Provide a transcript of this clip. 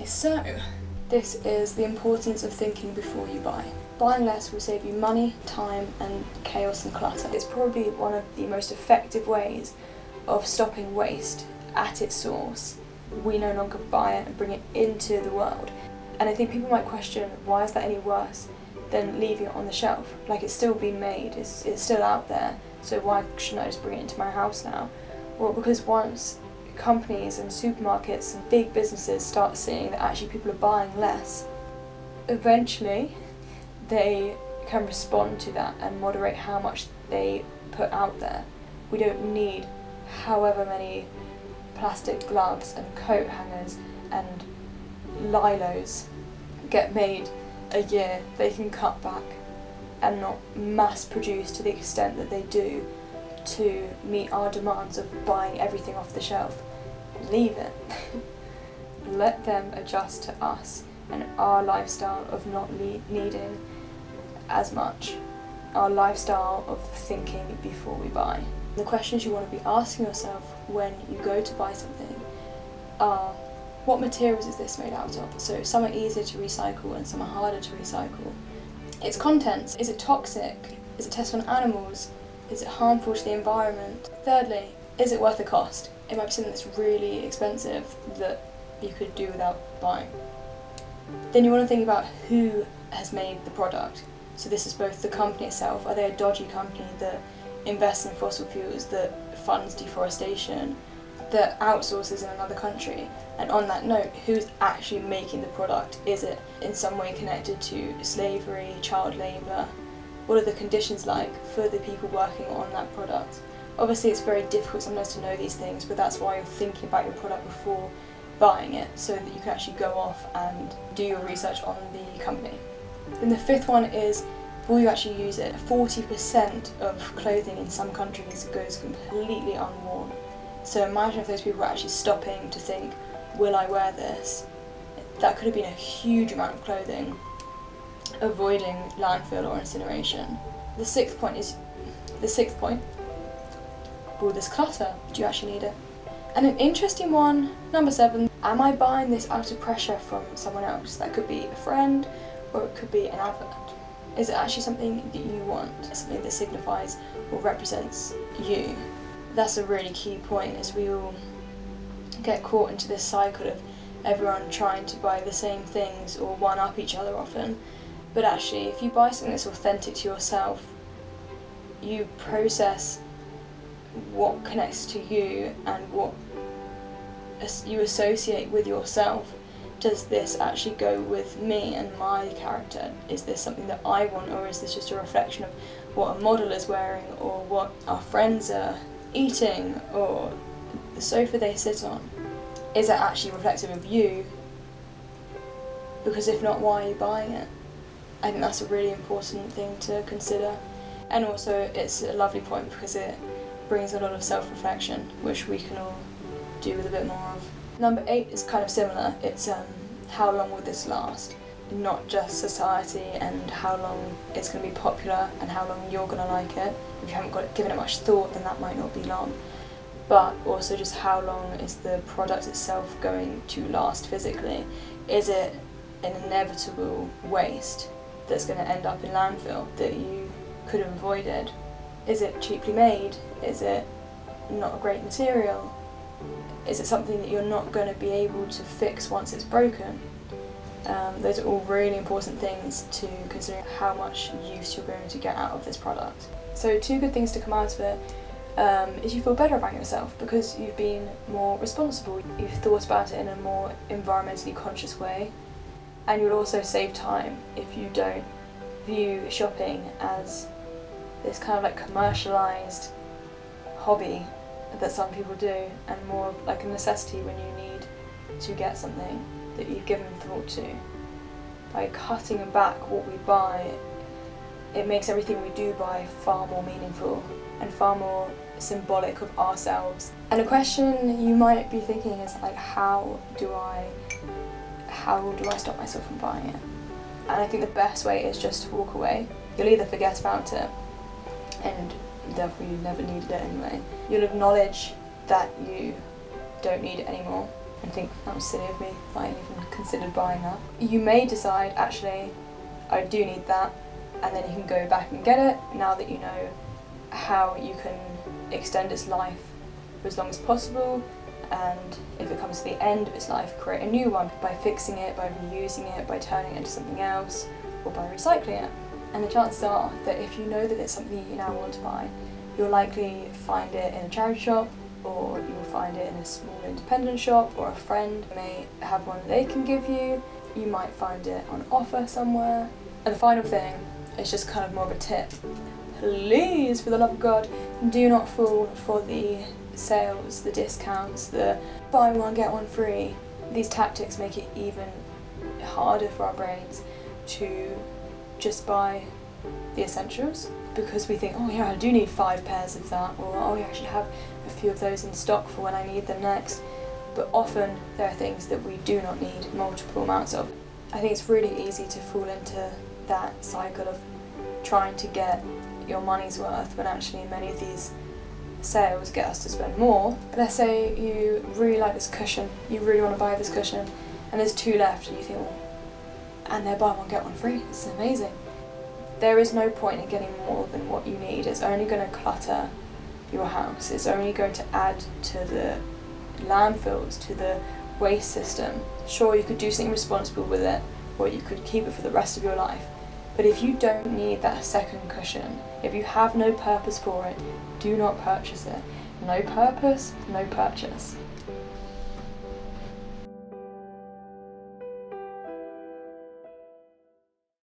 Okay, so this is the importance of thinking before you buy. Buying less will save you money, time, and chaos and clutter. It's probably one of the most effective ways of stopping waste at its source. We no longer buy it and bring it into the world. And I think people might question, why is that any worse than leaving it on the shelf? Like, it's still being made, it's still out there, so why shouldn't I just bring it into my house now? Well, because once companies and supermarkets and big businesses start seeing that actually people are buying less, eventually they can respond to that and moderate how much they put out there. We don't need however many plastic gloves and coat hangers and lilos get made a year. They can cut back and not mass produce to the extent that they do to meet our demands of buying everything off the shelf. Leave it. Let them adjust to us and our lifestyle of not needing as much, our lifestyle of thinking before we buy. The questions you want to be asking yourself when you go to buy something are, what materials is this made out of? So some are easier to recycle and some are harder to recycle. Its contents, is it toxic? Is it tested on animals? Is it harmful to the environment? Thirdly, is it worth the cost? It might be something that's really expensive that you could do without buying. Then you want to think about who has made the product. So this is both the company itself. Are they a dodgy company that invests in fossil fuels, that funds deforestation, that outsources in another country? And on that note, who's actually making the product? Is it in some way connected to slavery, child labour? What are the conditions like for the people working on that product? Obviously it's very difficult sometimes to know these things, but that's why you're thinking about your product before buying it, so that you can actually go off and do your research on the company. Then the fifth one is, will you actually use it? 40% of clothing in some countries goes completely unworn. So imagine if those people were actually stopping to think, will I wear this? That could have been a huge amount of clothing avoiding landfill or incineration. The sixth point, will this clutter? Do you actually need it? And an interesting one, number 7, am I buying this out of pressure from someone else? That could be a friend, or it could be an advert. Is it actually something that you want? Something that signifies or represents you? That's a really key point, is we all get caught into this cycle of everyone trying to buy the same things or one-up each other often. But actually, if you buy something that's authentic to yourself, you process what connects to you and what you associate with yourself. Does this actually go with me and my character? Is this something that I want, or is this just a reflection of what a model is wearing, or what our friends are eating, or the sofa they sit on? Is it actually reflective of you? Because if not, why are you buying it? I think that's a really important thing to consider. And also it's a lovely point because it brings a lot of self-reflection, which we can all do with a bit more of. Number 8 is kind of similar. It's how long will this last? Not just society and how long it's going to be popular and how long you're going to like it. If you haven't given it much thought, then that might not be long. But also just how long is the product itself going to last physically? Is it an inevitable waste that's going to end up in landfill that you could have avoided? Is it cheaply made? Is it not a great material? Is it something that you're not going to be able to fix once it's broken? Those are all really important things to consider how much use you're going to get out of this product. So 2 good things to come out of it is you feel better about yourself because you've been more responsible, you've thought about it in a more environmentally conscious way, and you'll also save time if you don't view shopping as this kind of like commercialised hobby that some people do, and more of like a necessity when you need to get something that you've given thought to. By cutting back what we buy, it makes everything we do buy far more meaningful and far more symbolic of ourselves. And a question you might be thinking is like, how do I stop myself from buying it? And I think the best way is just to walk away. You'll either forget about it and therefore you never needed it anyway. You'll acknowledge that you don't need it anymore, and think that was silly of me if I even considered buying that. You may decide, actually, I do need that, and then you can go back and get it now that you know how you can extend its life for as long as possible, and if it comes to the end of its life, create a new one by fixing it, by reusing it, by turning it into something else, or by recycling it. And the chances are that if you know that it's something you now want to buy, you'll likely find it in a charity shop, or you will find it in a small independent shop, or a friend may have one they can give you. You might find it on offer somewhere. And the final thing is just kind of more of a tip. Please, for the love of God, do not fall for the sales, the discounts, the buy one get one free. These tactics make it even harder for our brains to just buy the essentials, because we think, oh yeah, I do need 5 pairs of that, or oh yeah, I should have a few of those in stock for when I need them next. But often there are things that we do not need multiple amounts of. I think it's really easy to fall into that cycle of trying to get your money's worth when actually many of these sales get us to spend more. Let's say you really like this cushion, you really want to buy this cushion, and there's 2 left, and you think, well, and they're buy one get one free, this is amazing. There is no point in getting more than what you need. It's only going to clutter your house, it's only going to add to the landfills, to the waste system. Sure, you could do something responsible with it, or you could keep it for the rest of your life, but if you don't need that second cushion, if you have no purpose for it, do not purchase it. No purpose, no purchase.